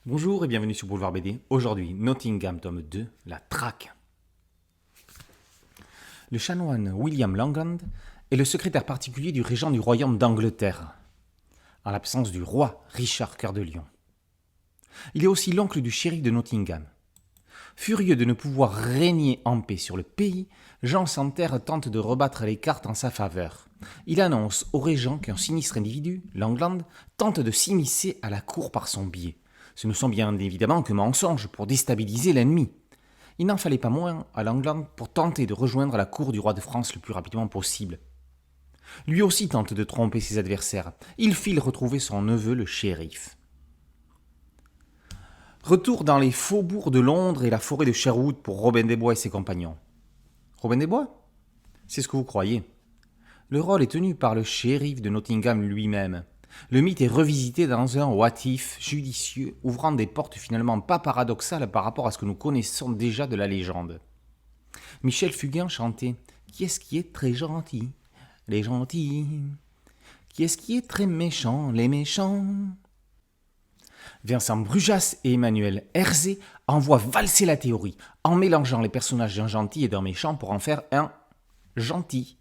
Bonjour et bienvenue sur Boulevard BD. Aujourd'hui, Nottingham, tome 2, la traque. Le chanoine William Langland est le secrétaire particulier du régent du royaume d'Angleterre, en l'absence du roi Richard Cœur de Lion. Il est aussi l'oncle du shérif de Nottingham. Furieux de ne pouvoir régner en paix sur le pays, Jean sans Terre tente de rebattre les cartes en sa faveur. Il annonce au régent qu'un sinistre individu, Langland, tente de s'immiscer à la cour par son biais. Ce ne sont bien évidemment que mensonges pour déstabiliser l'ennemi. Il n'en fallait pas moins à Langland pour tenter de rejoindre la cour du roi de France le plus rapidement possible. Lui aussi tente de tromper ses adversaires. Il file retrouver son neveu le shérif. Retour dans les faubourgs de Londres et la forêt de Sherwood pour Robin des Bois et ses compagnons. Robin des Bois ? C'est ce que vous croyez. Le rôle est tenu par le shérif de Nottingham lui-même. Le mythe est revisité dans un what-if judicieux, ouvrant des portes finalement pas paradoxales par rapport à ce que nous connaissons déjà de la légende. Michel Fugain chantait « Qui est-ce qui est très gentil ? Les gentils. Qui est-ce qui est très méchant ? Les méchants. » Vincent Brujas et Emmanuel Herzé envoient valser la théorie en mélangeant les personnages d'un gentil et d'un méchant pour en faire un gentil.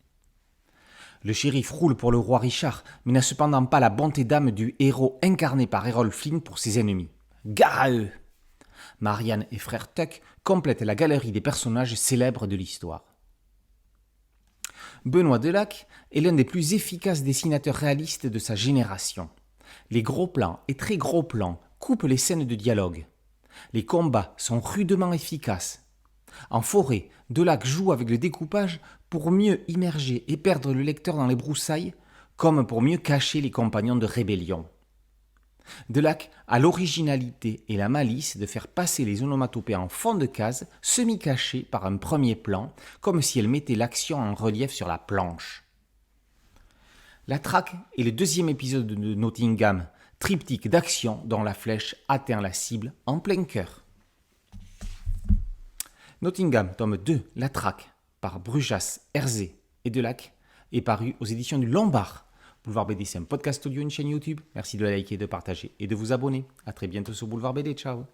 Le shérif roule pour le roi Richard, mais n'a cependant pas la bonté d'âme du héros incarné par Errol Flynn pour ses ennemis. Gare à eux ! Marianne et frère Tuck complètent la galerie des personnages célèbres de l'histoire. Benoît Delac est l'un des plus efficaces dessinateurs réalistes de sa génération. Les gros plans et très gros plans coupent les scènes de dialogue. Les combats sont rudement efficaces. En forêt, Delac joue avec le découpage pour mieux immerger et perdre le lecteur dans les broussailles, comme pour mieux cacher les compagnons de rébellion. Delac a l'originalité et la malice de faire passer les onomatopées en fond de case, semi-cachées par un premier plan, comme si elle mettait l'action en relief sur la planche. La traque est le deuxième épisode de Nottingham, triptyque d'action dont la flèche atteint la cible en plein cœur. Nottingham, tome 2, La traque, par Brujas, Herzé et Delac, est paru aux éditions du Lombard. Boulevard BD, c'est un podcast audio, une chaîne YouTube. Merci de liker, de partager et de vous abonner. A très bientôt sur Boulevard BD. Ciao.